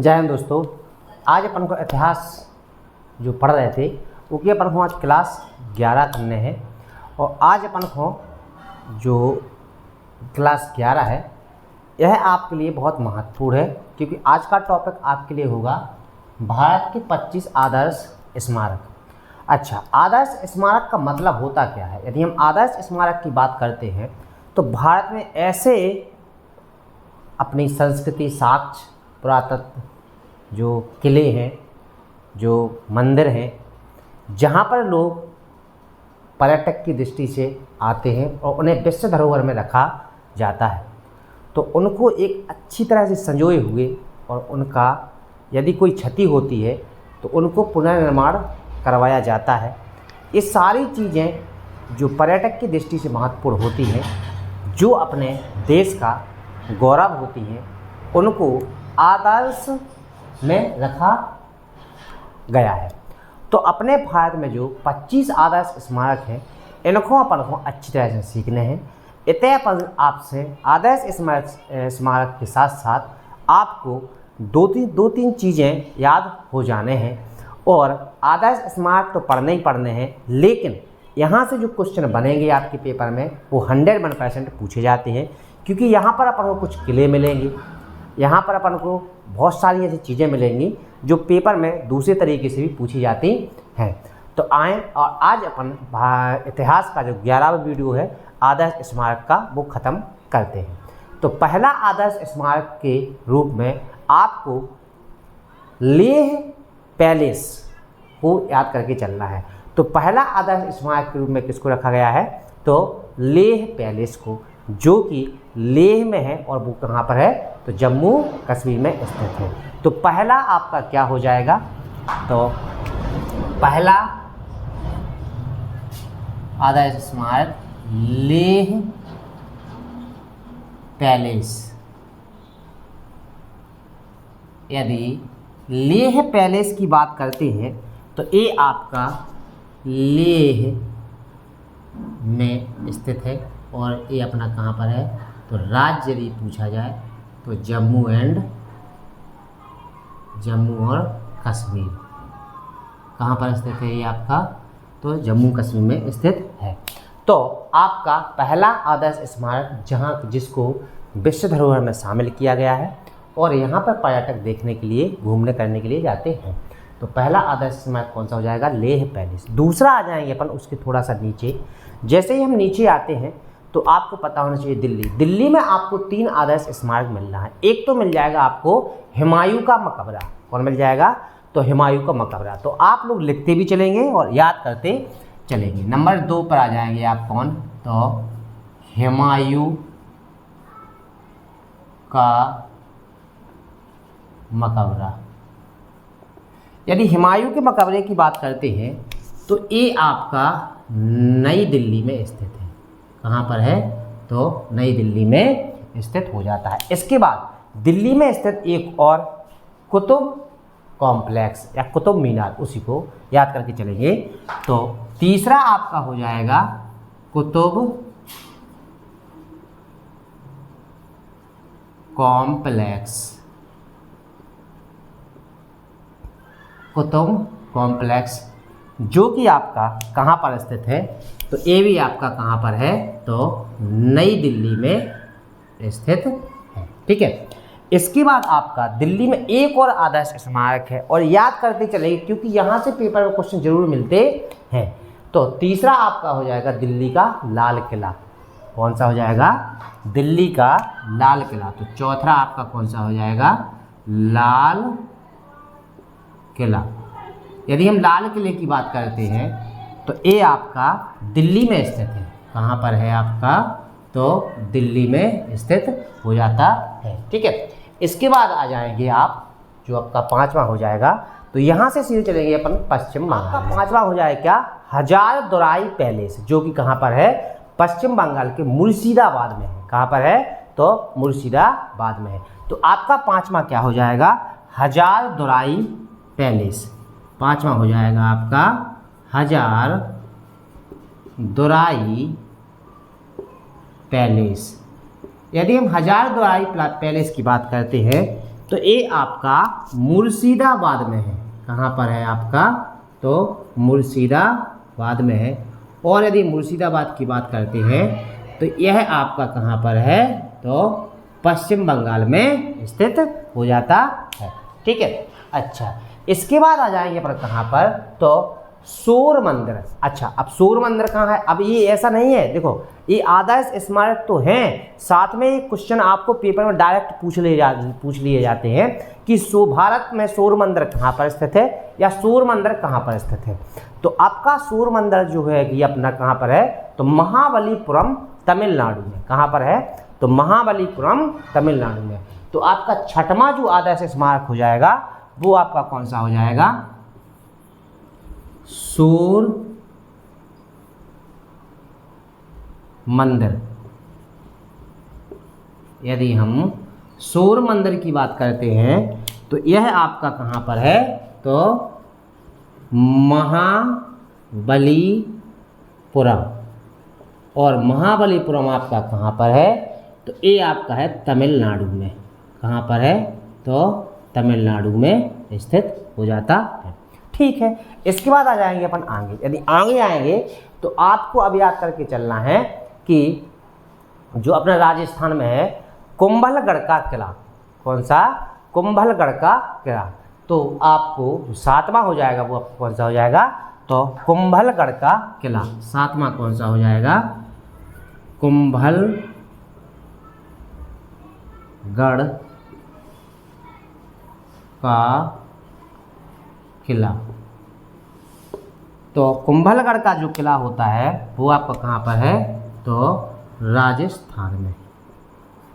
जय हिंद दोस्तों। आज अपन को इतिहास जो पढ़ रहे थे उसकी अपन को आज क्लास 11 करने हैं। और आज अपन को जो क्लास 11 है यह आपके लिए बहुत महत्वपूर्ण है, क्योंकि आज का टॉपिक आपके लिए होगा भारत के 25 आदर्श स्मारक। अच्छा, आदर्श स्मारक का मतलब होता क्या है? यदि हम आदर्श स्मारक की बात करते हैं तो भारत में ऐसे अपनी संस्कृति, साक्ष्य, पुरातत्व, जो किले हैं, जो मंदिर हैं, जहाँ पर लोग पर्यटक की दृष्टि से आते हैं और उन्हें विश्व धरोहर में रखा जाता है, तो उनको एक अच्छी तरह से संजोए हुए और उनका यदि कोई क्षति होती है तो उनको पुनर्निर्माण करवाया जाता है। ये सारी चीज़ें जो पर्यटक की दृष्टि से महत्वपूर्ण होती हैं, जो अपने देश का गौरव होती हैं, उनको आदर्श में रखा गया है। तो अपने भारत में जो 25 आदर्श स्मारक हैं, इनको अपन को अच्छी तरह से सीखने हैं। इतने अपन आपसे आदर्श स्मारक के साथ साथ आपको दो तीन चीज़ें याद हो जाने हैं। और आदर्श स्मारक तो पढ़ने ही पढ़ने हैं, लेकिन यहाँ से जो क्वेश्चन बनेंगे आपके पेपर में वो 101% पूछे जाते हैं, क्योंकि यहाँ पर अपन को कुछ किले मिलेंगे, यहाँ पर अपन को बहुत सारी ऐसी चीज़ें मिलेंगी जो पेपर में दूसरे तरीके से भी पूछी जाती हैं। तो आएँ और आज अपन इतिहास का जो 11वां वीडियो है आदर्श स्मारक का, वो ख़त्म करते हैं। तो पहला आदर्श स्मारक के रूप में आपको लेह पैलेस को याद करके चलना है। तो पहला आदर्श स्मारक के रूप में किसको रखा गया है? तो लेह पैलेस को, जो कि लेह में है और वो कहाँ पर है? तो जम्मू कश्मीर में स्थित है। तो पहला आपका क्या हो जाएगा? तो पहला आदर्श स्मारक लेह पैलेस। यदि लेह पैलेस की बात करते हैं तो ये आपका लेह में स्थित है और ये अपना कहाँ पर है? तो राज्य यदि पूछा जाए तो जम्मू और कश्मीर। कहाँ पर स्थित है ये आपका? तो जम्मू कश्मीर में स्थित है। तो आपका पहला आदर्श स्मारक जिसको विश्व धरोहर में शामिल किया गया है और यहाँ पर पर्यटक देखने के लिए, घूमने करने के लिए जाते हैं। तो पहला आदर्श स्मारक कौन सा हो जाएगा? लेह पैलेस। दूसरा आ जाएंगे अपन उसके थोड़ा सा नीचे। जैसे ही हम नीचे आते हैं तो आपको पता होना चाहिए दिल्ली। दिल्ली में आपको 3 आदर्श स्मारक मिल रहा है। एक तो मिल जाएगा आपको हुमायूं का मकबरा। कौन मिल जाएगा? तो हुमायूं का मकबरा। तो आप लोग लिखते भी चलेंगे और याद करते चलेंगे। नंबर 2 पर आ जाएंगे आप कौन? तो हुमायूं का मकबरा। यदि हुमायूं के मकबरे की बात करते हैं तो ये आपका नई दिल्ली में स्थित है। कहाँ पर है? तो नई दिल्ली में स्थित हो जाता है। इसके बाद दिल्ली में स्थित एक और कुतुब कॉम्प्लेक्स या कुतुब मीनार, उसी को याद करके चलेंगे। तो तीसरा आपका हो जाएगा कुतुब कॉम्प्लेक्स। कुतुब कॉम्प्लेक्स जो कि आपका कहाँ पर स्थित है? तो ये भी आपका कहाँ पर है? तो नई दिल्ली में स्थित है। ठीक है। इसके बाद आपका दिल्ली में एक और आदर्श स्मारक है और याद करते चलेंगे, क्योंकि यहाँ से पेपर में क्वेश्चन जरूर मिलते हैं। तो तीसरा आपका हो जाएगा दिल्ली का लाल किला। कौन सा हो जाएगा? दिल्ली का लाल किला। तो चौथा आपका कौन सा हो जाएगा? लाल किला। यदि हम लाल किले की बात करते हैं तो ये आपका दिल्ली में स्थित है। कहाँ पर है आपका? तो दिल्ली में स्थित हो जाता है। ठीक है। इसके बाद आ जाएंगे आप, जो आपका 5वां हो जाएगा, तो यहाँ से सीधे चलेंगे अपन पश्चिम बंगाल। आपका 5वां हो जाएगा क्या? हजारदुआरी पैलेस, जो कि कहाँ पर है? पश्चिम बंगाल के मुर्शिदाबाद में है। कहाँ पर है? तो मुर्शिदाबाद में है। तो आपका 5वां क्या हो जाएगा? हजारदुआरी पैलेस। 5वां हो जाएगा आपका हजारदुआरी पैलेस। यदि हम हजारदुआरी पैलेस की बात करते हैं तो ये आपका मुर्शिदाबाद में है। कहाँ पर है आपका? तो मुर्शिदाबाद में है। और यदि मुर्शिदाबाद की बात करते हैं तो यह आपका कहाँ पर है? तो पश्चिम बंगाल में स्थित हो जाता है। ठीक है। अच्छा, इसके बाद आ जाएंगे पर कहाँ पर? तो सूर्य मंदिर। अच्छा, अब सूर्य मंदिर कहाँ है? अब ये ऐसा नहीं है, देखो ये आदर्श स्मारक तो हैं, साथ में ये क्वेश्चन आपको पेपर में डायरेक्ट पूछ लिए जाते हैं कि भारत में सूर्य मंदिर कहाँ पर स्थित है या सूर्य मंदिर कहाँ पर स्थित है। तो आपका सूर्य मंदिर जो है ये अपना कहाँ पर है? तो महाबलीपुरम तमिलनाडु में। कहाँ पर है? तो महाबलीपुरम तमिलनाडु में। तो आपका छठवां जो आदर्श स्मारक हो जाएगा वो आपका कौन सा हो जाएगा? सूर्य मंदिर। यदि हम सूर्य मंदिर की बात करते हैं तो यह आपका कहाँ पर है? तो महाबलीपुरम। और महाबलीपुरम आपका कहाँ पर है? तो ये आपका है तमिलनाडु में। कहाँ पर है? तो तमिलनाडु में स्थित हो जाता है। ठीक है। इसके बाद आ जाएंगे अपन आगे। यदि आगे आएंगे तो आपको अब याद करके चलना है कि जो अपना राजस्थान में है कुंभलगढ़ का किला। कौन सा? कुंभलगढ़ का किला। तो आपको जो सातवां हो जाएगा वो आपको कौन सा हो जाएगा? तो कुंभलगढ़ का किला। सातवां कौन सा हो जाएगा? कुंभलगढ़ का किला। तो कुंभलगढ़ का जो किला होता है वो आपका कहाँ पर है? तो राजस्थान में।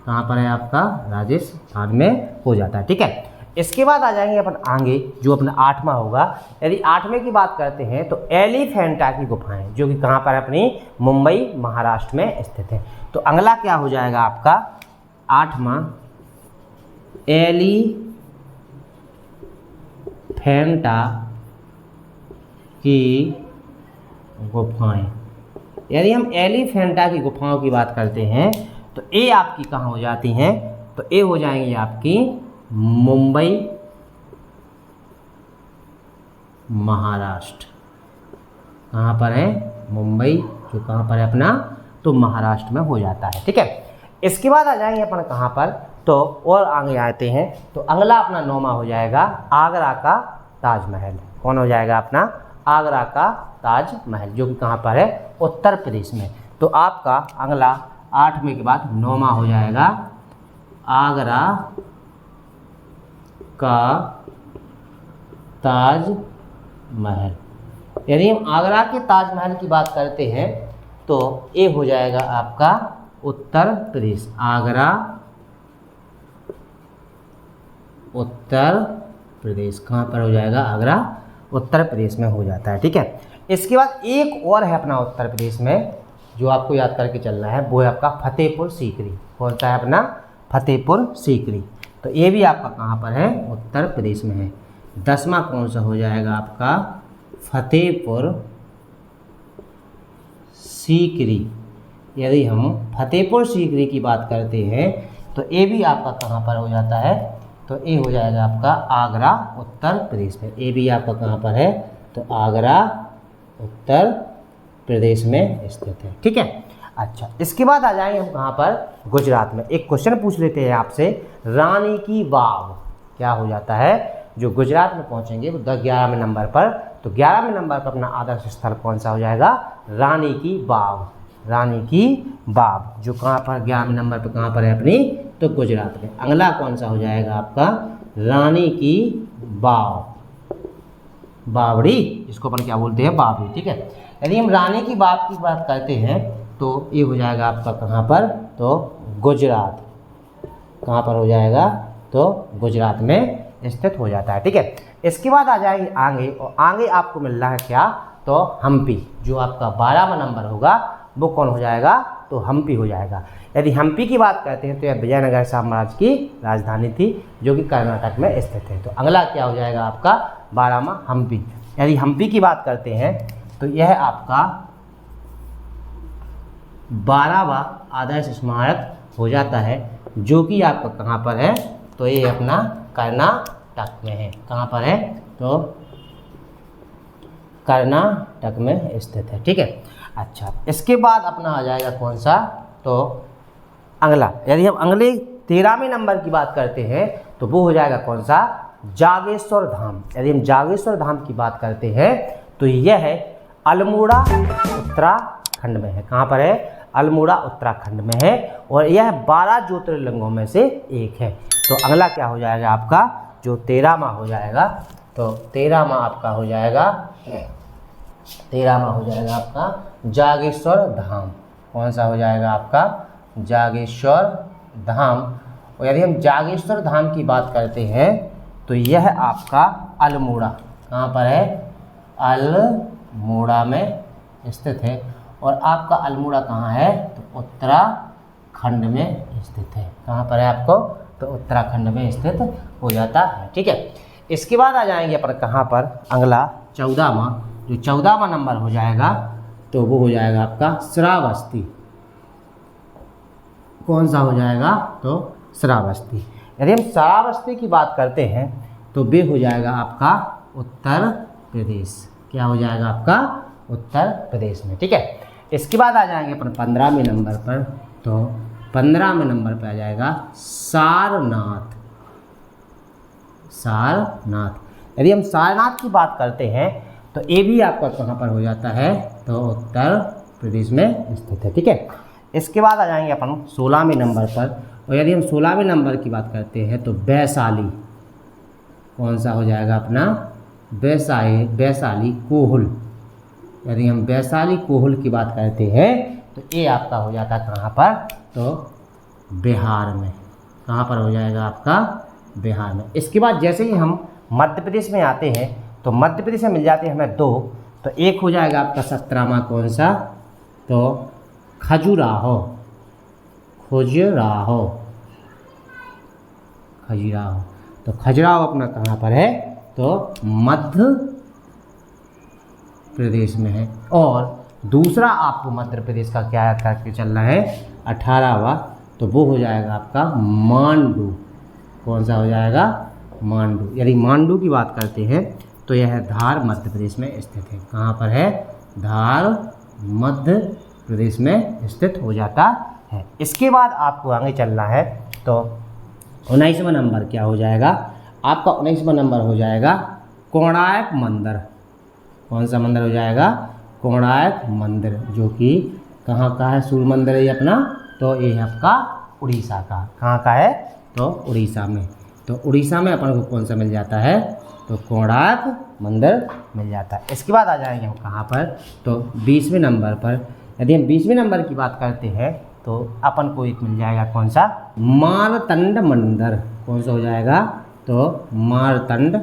कहाँ पर है आपका? राजस्थान में हो जाता है। ठीक है। इसके बाद आ जाएंगे अपन आगे जो अपना आठवां होगा। यदि आठवें की बात करते हैं तो एलिफेंटा की गुफाएं, जो कि कहाँ पर अपनी मुंबई महाराष्ट्र में स्थित है। तो अगला क्या हो जाएगा आपका? आठवां एलिफेंटा की गुफाएं। यदि हम एलिफेंटा की गुफाओं की बात करते हैं तो ये आपकी कहाँ हो जाती हैं? तो ये हो जाएंगी आपकी मुंबई महाराष्ट्र। कहाँ पर है? मुंबई जो कहाँ पर है अपना? तो महाराष्ट्र में हो जाता है। ठीक है। इसके बाद आ जाएंगे अपन कहाँ पर? तो और आगे आते हैं तो अगला अपना नौवां हो जाएगा आगरा का ताजमहल। कौन हो जाएगा अपना? आगरा का ताजमहल, जो कि कहाँ पर है? उत्तर प्रदेश में। तो आपका अगला आठवें के बाद नौवां हो जाएगा आगरा का ताजमहल। यदि हम आगरा के ताजमहल की बात करते हैं तो ये हो जाएगा आपका उत्तर प्रदेश। आगरा उत्तर प्रदेश। कहाँ पर हो जाएगा? आगरा उत्तर प्रदेश में हो जाता है। ठीक है। इसके बाद एक और है अपना उत्तर प्रदेश में जो आपको याद करके चलना है, वो है आपका फतेहपुर सीकरी। कौन सा है अपना? फतेहपुर सीकरी। तो ये भी आपका कहाँ पर है? उत्तर प्रदेश में है। दसवां कौन सा हो जाएगा आपका? फतेहपुर सीकरी। यदि हम फतेहपुर सीकरी की बात करते हैं तो ये भी आपका कहाँ पर हो जाता है? तो ये हो जाएगा आपका आगरा उत्तर प्रदेश में। ये भी आपका कहाँ पर है? तो आगरा उत्तर प्रदेश में स्थित है। ठीक है। अच्छा, इसके बाद आ जाएंगे हम कहाँ पर? गुजरात में। एक क्वेश्चन पूछ लेते हैं आपसे, रानी की वाव क्या हो जाता है? जो गुजरात में पहुँचेंगे वो 11वें नंबर पर। तो 11वें नंबर पर अपना आदर्श स्थल कौन सा हो जाएगा? रानी की वाव। रानी की वाव जो कहाँ पर 11वें नंबर पर कहाँ पर है अपनी? तो गुजरात में। अगला कौन सा हो जाएगा आपका? रानी की वाव, बावड़ी, जिसको अपन क्या बोलते हैं? बावड़ी। ठीक है। यदि हम रानी की वाव की बात करते हैं तो ये हो जाएगा आपका कहाँ पर? तो गुजरात। कहाँ पर हो जाएगा? तो गुजरात में स्थित हो जाता है। ठीक है। इसके बाद आ जाएंगे आगे, और आगे आपको मिल रहा है क्या? तो हम्पी। जो आपका 12वां नंबर होगा वो कौन हो जाएगा? तो हम्पी हो जाएगा। यदि हम्पी की बात करते हैं तो यह विजयनगर साम्राज्य की राजधानी थी, जो कि कर्नाटक में स्थित है। तो अगला क्या हो जाएगा आपका? 12वां हम्पी। यदि हम्पी की बात करते हैं तो यह आपका 12वां आदर्श स्मारक हो जाता है, जो कि आपका कहाँ पर है? तो ये अपना कर्नाटक में है। कहाँ पर है? तो कर्नाटक में स्थित है। ठीक है। अच्छा, इसके बाद अपना आ जाएगा कौन सा? तो अगला, यदि हम अगले 13वें नंबर की बात करते हैं तो वो हो जाएगा कौन सा? जागेश्वर धाम। यदि हम जागेश्वर धाम की बात करते हैं तो यह है अल्मोड़ा उत्तराखंड में है। कहाँ पर है? अल्मोड़ा उत्तराखंड में है और यह 12 ज्योतिर्लिंगों में से एक है। तो अगला क्या हो जाएगा आपका? जो 13वां हो जाएगा, तो 13वां आपका हो जाएगा, 13वां हो जाएगा आपका जागेश्वर धाम। कौन सा हो जाएगा आपका? जागेश्वर धाम। और यदि हम जागेश्वर धाम की बात करते हैं तो यह आपका अल्मोड़ा, कहाँ पर है? अल्मोड़ा में स्थित है। और आपका अल्मोड़ा कहाँ है? तो उत्तराखंड में स्थित है। कहाँ पर है आपको? तो उत्तराखंड में स्थित हो जाता है। ठीक है। इसके बाद आ जाएंगे अपन कहाँ पर? अगला 14वां, जो 14वां नंबर हो जाएगा तो वो हो जाएगा आपका श्रावस्ती। कौन सा हो जाएगा? तो श्रावस्ती। यदि हम श्रावस्ती की बात करते हैं तो वे हो जाएगा आपका उत्तर प्रदेश। क्या हो जाएगा आपका? उत्तर प्रदेश में। ठीक है। इसके बाद आ जाएंगे अपन 15वें नंबर पर, तो 15वें नंबर पर आ जाएगा सारनाथ। सारनाथ। यदि हम सारनाथ की बात करते हैं तो ये भी आपका कहाँ पर हो जाता है? तो उत्तर प्रदेश में स्थित है। ठीक है। इसके बाद आ जाएंगे अपन 16वें नंबर पर, और यदि हम 16वें नंबर की बात करते हैं तो वैशाली। कौन सा हो जाएगा अपना? वैशाली कोहुल। यदि हम वैशाली कोहुल की बात करते हैं तो ये आपका हो जाता है कहाँ पर? तो बिहार में। कहाँ पर हो जाएगा आपका? बिहार में। इसके बाद जैसे ही हम मध्य प्रदेश में आते हैं तो मध्य प्रदेश में मिल जाते हैं हमें 2, तो एक हो जाएगा आपका 17वां कौन सा? तो खजुराहो। तो खजुराहो अपना कहाँ पर है? तो मध्य प्रदेश में है। और दूसरा आपको मध्य प्रदेश का क्या करके चलना है? 18वां, तो वो हो जाएगा आपका मांडू। कौन सा हो जाएगा? मांडू। यदि मांडू की बात करते हैं तो यह धार मध्य प्रदेश में स्थित है। कहाँ पर है? धार मध्य प्रदेश में स्थित हो जाता है। इसके बाद आपको आगे चलना है तो 19वां नंबर क्या हो जाएगा आपका? 19वां नंबर हो जाएगा कोणार्क मंदिर। कौन सा मंदिर हो जाएगा? कोणार्क मंदिर, जो कि कहाँ का है? सूर्य मंदिर है अपना, तो ये है आपका उड़ीसा का। कहाँ का है? तो उड़ीसा में। तो उड़ीसा में अपन को कौन सा मिल जाता है? तो कोणार्क मंदिर मिल जाता है। इसके बाद आ जाएंगे हम कहाँ पर? तो 20वें नंबर पर। यदि हम 20वें नंबर की बात करते हैं तो अपन को एक मिल जाएगा कौन सा? मारतंड मंदिर। कौन सा हो जाएगा? तो मारतंड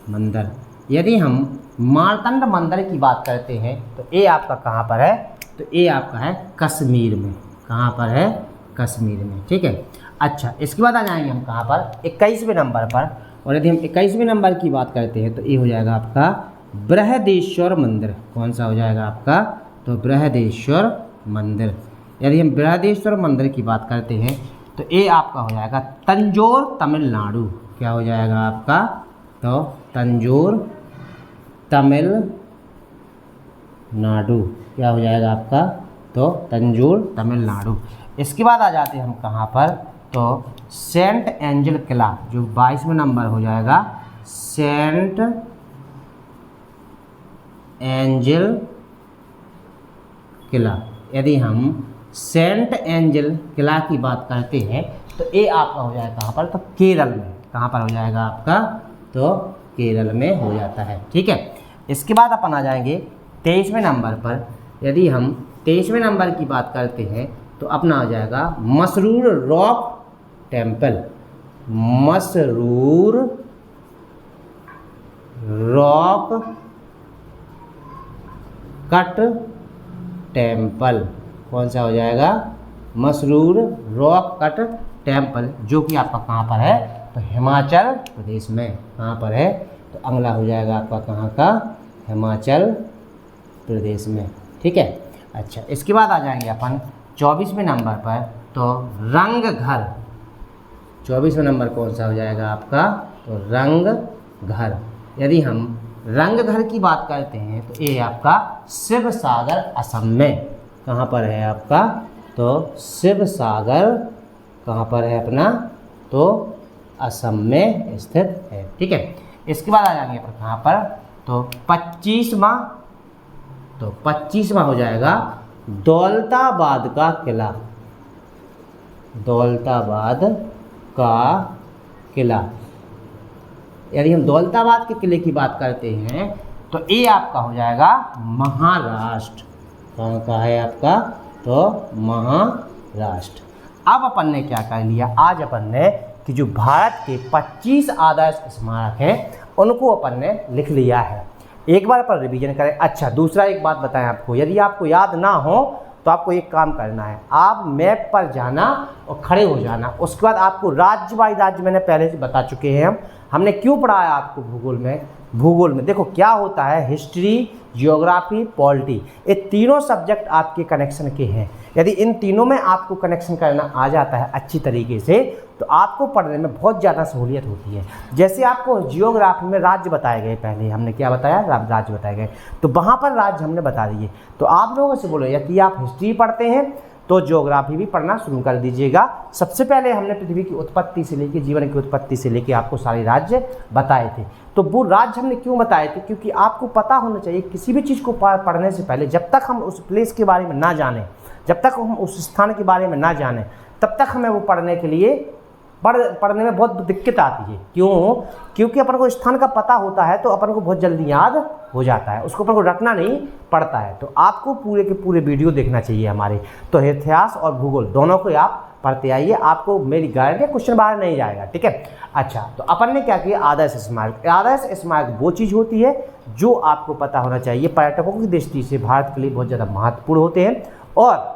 मंदिर। यदि हम मारतंड मंदिर की बात करते हैं तो ये आपका कहाँ पर है? तो ये आपका है कश्मीर में। कहाँ पर है? कश्मीर में। ठीक है। अच्छा, इसके बाद आ जाएंगे हम कहाँ पर? 21वें नंबर पर। और यदि हम 21वें नंबर की बात करते हैं तो ये हो जाएगा आपका बृहदेश्वर मंदिर। कौन सा हो जाएगा आपका? तो बृहदेश्वर मंदिर। यदि हम बृहदेश्वर मंदिर की बात करते हैं तो ये आपका हो जाएगा तंजौर तमिलनाडु। क्या हो जाएगा आपका? तो तंजौर तमिलनाडु। क्या हो जाएगा आपका? तो तंजौर तमिलनाडु। इसके बाद आ जाते हैं हम कहाँ पर? तो सेंट एंजल किला, जो 22वें नंबर हो जाएगा, सेंट एंजल किला। यदि हम सेंट एंजल किला की बात करते हैं तो ये आपका हो जाएगा कहाँ पर? तो केरल में। कहाँ पर हो जाएगा आपका? तो केरल में हो जाता है। ठीक है। इसके बाद अपन आ जाएंगे 23वें नंबर पर। यदि हम 23वें नंबर की बात करते हैं तो अपना आ जाएगा Masroor rock temple. Masroor rock cut temple. कौन सा हो जाएगा? मसरूर रॉक कट टेम्पल, जो कि आपका कहाँ पर है? तो हिमाचल प्रदेश में। कहाँ पर है? तो अगला हो जाएगा आपका कहाँ का? हिमाचल प्रदेश में। ठीक है। अच्छा, इसके बाद आ जाएंगे अपन 24वें नंबर पर। तो रंगघर। 24वां नंबर कौन सा हो जाएगा आपका, तो रंगघर। यदि हम रंगघर की बात करते हैं तो ये आपका शिव सागर असम में, कहाँ पर है आपका, तो शिव सागर कहाँ पर है अपना, तो असम में स्थित है। ठीक है, इसके बाद आ जाएंगे अपन कहाँ पर, तो 25वां, तो 25वां हो जाएगा दौलताबाद का किला। दौलताबाद का किला, यदि हम दौलताबाद के किले की बात करते हैं तो ये आपका हो जाएगा महाराष्ट्र। कहाँ का है आपका, तो महाराष्ट्र। अब अपन ने क्या कर लिया, आज अपन ने कि जो भारत के 25 आदर्श स्मारक हैं उनको अपन ने लिख लिया है। एक बार अपन रिवीजन करें। अच्छा, दूसरा एक बात बताएं आपको, यदि आपको याद ना हो तो आपको एक काम करना है, आप मैप पर जाना और खड़े हो जाना। उसके बाद आपको राज्य बाई राज्य मैंने पहले से बता चुके हैं हमने क्यों पढ़ाया आपको भूगोल में। भूगोल में देखो क्या होता है, हिस्ट्री, जियोग्राफी, पॉलिटी, ये तीनों सब्जेक्ट आपके कनेक्शन के हैं। यदि इन तीनों में आपको कनेक्शन करना आ जाता है अच्छी तरीके से तो आपको पढ़ने में बहुत ज़्यादा सहूलियत होती है। जैसे आपको जियोग्राफी में राज्य बताए गए, पहले हमने क्या बताया, राज्य बताए गए, तो वहाँ पर राज्य हमने बता दिए। तो आप लोगों से बोलो यदि आप हिस्ट्री पढ़ते हैं तो ज्योग्राफी भी पढ़ना शुरू कर दीजिएगा। सबसे पहले हमने पृथ्वी की उत्पत्ति से लेकर, जीवन की उत्पत्ति से लेकर आपको सारे राज्य बताए थे। तो वो राज्य हमने क्यों बताए थे, क्योंकि आपको पता होना चाहिए किसी भी चीज़ को पढ़ने से पहले, जब तक हम उस प्लेस के बारे में ना जानें, जब तक हम उस स्थान के बारे में ना जानें, तब तक हमें वो पढ़ने के लिए पढ़ने में बहुत दिक्कत आती है। क्यों, क्योंकि अपन को स्थान का पता होता है तो अपन को बहुत जल्दी याद हो जाता है, उसको अपन को रटना नहीं पड़ता है। तो आपको पूरे के पूरे वीडियो देखना चाहिए हमारे। तो इतिहास और भूगोल दोनों को आप पढ़ते आइए, आपको मेरी गारंटी क्वेश्चन बाहर नहीं जाएगा। ठीक है, अच्छा, तो अपन ने क्या किया, आदर्श स्मारक। आदर्श स्मारक वो चीज़ होती है जो आपको पता होना चाहिए, पर्यटकों की दृष्टि से भारत के लिए बहुत ज़्यादा महत्वपूर्ण होते हैं और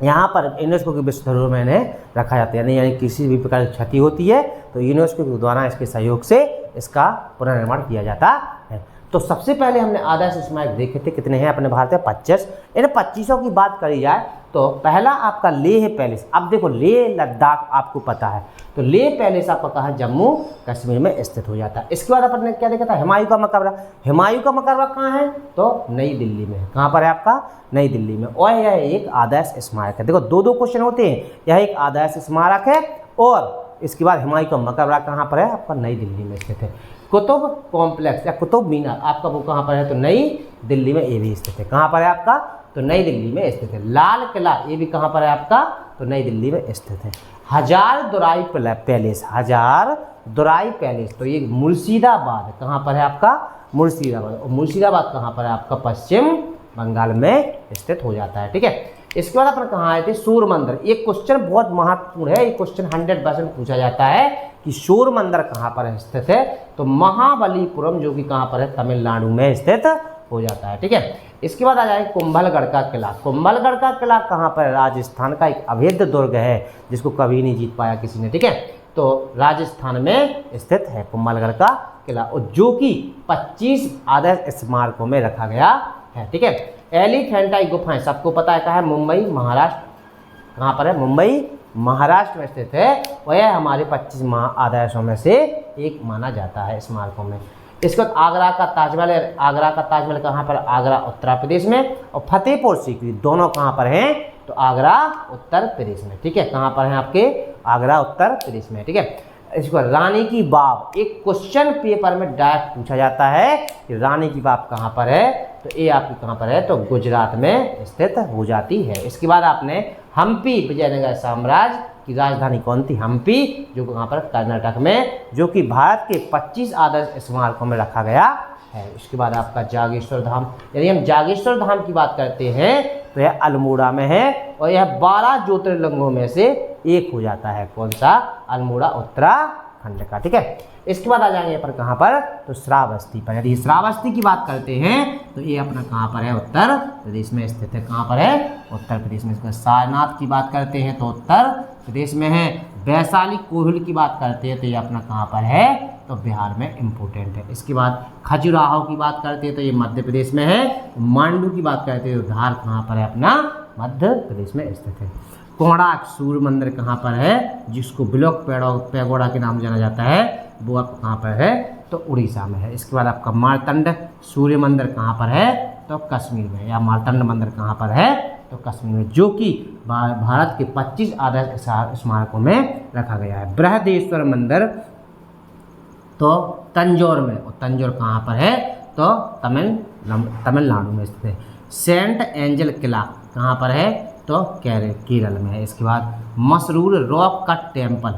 यहाँ पर यूनेस्को के विश्व धरोहर में इन्हें रखा जाता है। यानी किसी भी प्रकार की क्षति होती है तो यूनेस्को के द्वारा इसके सहयोग से इसका पुनर्निर्माण किया जाता है। तो सबसे पहले हमने आदर्श स्मारक देखे थे, कितने हैं अपने भारत में, 25। इन 25 की बात करी जाए तो पहला आपका लेह पैलेस। अब देखो लेह लद्दाख आपको पता है, तो लेह पैलेस आपका कहाँ, जम्मू कश्मीर में स्थित हो जाता है। इसके बाद अपन ने क्या देखा था, हुमायूं का मकबरा। हुमायूं का मकबरा कहाँ है, तो नई दिल्ली में। कहाँ पर है आपका, नई दिल्ली में। और यह एक आदर्श स्मारक है। देखो दो क्वेश्चन होते हैं, यह एक आदर्श स्मारक है और इसके बाद हुमायूं का मकबरा कहाँ पर है, आपका नई दिल्ली में स्थित है। कुतुब कॉम्प्लेक्स या कुतुब मीनार आपका वो कहाँ पर है, तो नई दिल्ली में ये भी स्थित है। कहाँ पर है आपका, तो नई दिल्ली में स्थित है। लाल किला ये भी कहाँ पर है आपका, तो नई दिल्ली में स्थित है। हजारदुराई पैलेस, हजारदुराई पैलेस, तो ये मुर्शिदाबाद, कहाँ पर है आपका, मुर्शिदाबाद। और मुर्शिदाबाद कहाँ पर है आपका, पश्चिम बंगाल में स्थित हो जाता है। ठीक है, इसके बाद अपन कहाँ आए थे, सूर्य मंदिर। ये क्वेश्चन बहुत महत्वपूर्ण है, ये क्वेश्चन 100% पूछा जाता है कि सूर्य मंदिर कहाँ पर स्थित है, तो महाबलीपुरम, जो कि कहाँ पर है, तमिलनाडु में स्थित हो जाता है। ठीक है, इसके बाद आ जाए कुंभलगढ़ का किला। कुंभलगढ़ का किला कहाँ पर है, राजस्थान का एक अभेद्य दुर्ग है जिसको कभी नहीं जीत पाया किसी ने। ठीक है, तो राजस्थान में स्थित है कुंभलगढ़ का किला, और जो कि 25 आदर्श स्मारकों में रखा गया है। ठीक है, एलिफेंटाई गुफाएं सबको पता है कहाँ है, मुंबई महाराष्ट्र। कहाँ पर है, मुंबई महाराष्ट्र में स्थित है और यह हमारे 25 आदर्शों में से एक माना जाता है स्मारकों में। इसके बाद आगरा का ताजमहल है। आगरा का ताजमहल कहाँ पर, आगरा उत्तर प्रदेश में। और फतेहपुर सीकरी दोनों कहाँ पर हैं, तो आगरा उत्तर प्रदेश में। ठीक है, कहाँ पर हैं आपके, आगरा उत्तर प्रदेश में। ठीक है, इसको रानी की बाव, एक क्वेश्चन पेपर में डायरेक्ट पूछा जाता है कि रानी की बाव कहाँ पर है, तो ये आपकी कहाँ पर है, तो गुजरात में स्थित हो जाती है। इसके बाद आपने हम्पी, विजयनगर साम्राज्य की राजधानी कौन थी, हम्पी, जो कहाँ पर, कर्नाटक में, जो कि भारत के 25 आदर्श स्मारकों में रखा गया है। इसके बाद आपका जागेश्वर धाम। यदि हम जागेश्वर धाम की बात करते हैं तो यह अल्मोड़ा में है और यह 12 ज्योतिर्लिंगों में से एक हो जाता है। कौन सा, अल्मोड़ा उत्तराखंड का। ठीक है, इसके बाद आ जाएंगे पर कहाँ पर, तो श्रावस्ती पर। यदि श्रावस्ती की बात करते हैं तो ये अपना कहाँ पर है, उत्तर प्रदेश में स्थित है। कहाँ पर है, उत्तर प्रदेश में। इसके सारनाथ की बात करते हैं तो उत्तर प्रदेश में है। वैशाली कोहिल की बात करते हैं तो ये अपना कहाँ पर है, तो बिहार में इम्पोर्टेंट है। इसके बाद खजुराहो की बात करते हैं तो ये मध्य प्रदेश में है। मांडू की बात करते हैं तो धार कहाँ पर है, अपना मध्य प्रदेश में स्थित है। कोणार्क सूर्य मंदिर कहाँ पर है, जिसको ब्लॉक पैगोडा के नाम जाना जाता है, वो आपको कहाँ पर है, तो उड़ीसा में है। इसके बाद आपका मार्तंड सूर्य मंदिर कहाँ पर है, तो कश्मीर में, या मार्तंड मंदिर कहाँ पर है, तो कश्मीर में, जो कि भारत के 25 आदर्श स्मारकों में रखा गया है। बृहदेश्वर मंदिर तो तंजौर में, और तंजौर कहाँ पर है, तो तमिलनाडु में स्थित है। सेंट एंजल किला कहाँ पर है, तो केरल में है। इसके बाद मसरूर रॉक कट टेम्पल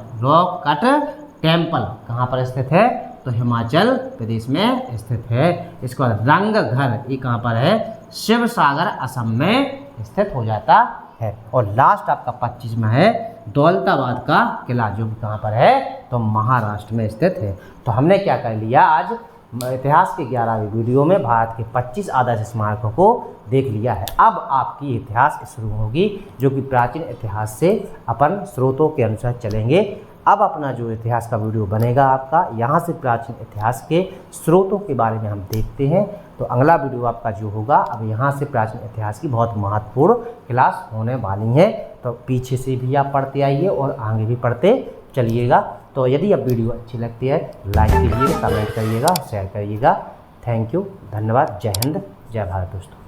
कहाँ पर स्थित है, तो हिमाचल प्रदेश में स्थित है। इसके बाद रंग घर, ये कहाँ पर है, शिव सागर असम में स्थित हो जाता है। और लास्ट आपका 25 में है दौलताबाद का किला, जो कि कहाँ पर है, तो महाराष्ट्र में स्थित है। तो हमने क्या कर लिया, आज इतिहास के 11वीं वीडियो में भारत के 25 आदर्श स्मारकों को देख लिया है। अब आपकी इतिहास शुरू होगी, जो कि प्राचीन इतिहास से अपन स्रोतों के अनुसार चलेंगे। अब अपना जो इतिहास का वीडियो बनेगा आपका, यहाँ से प्राचीन इतिहास के स्रोतों के बारे में हम देखते हैं। तो अगला वीडियो आपका जो होगा, अब यहाँ से प्राचीन इतिहास की बहुत महत्वपूर्ण क्लास होने वाली है। तो पीछे से भी आप पढ़ते आइए और आगे भी पढ़ते चलिएगा। तो यदि अब वीडियो अच्छी लगती है, लाइक कीजिएगा, कमेंट करिएगा, शेयर करिएगा। थैंक यू, धन्यवाद, जय हिंद, जय भारत दोस्तों।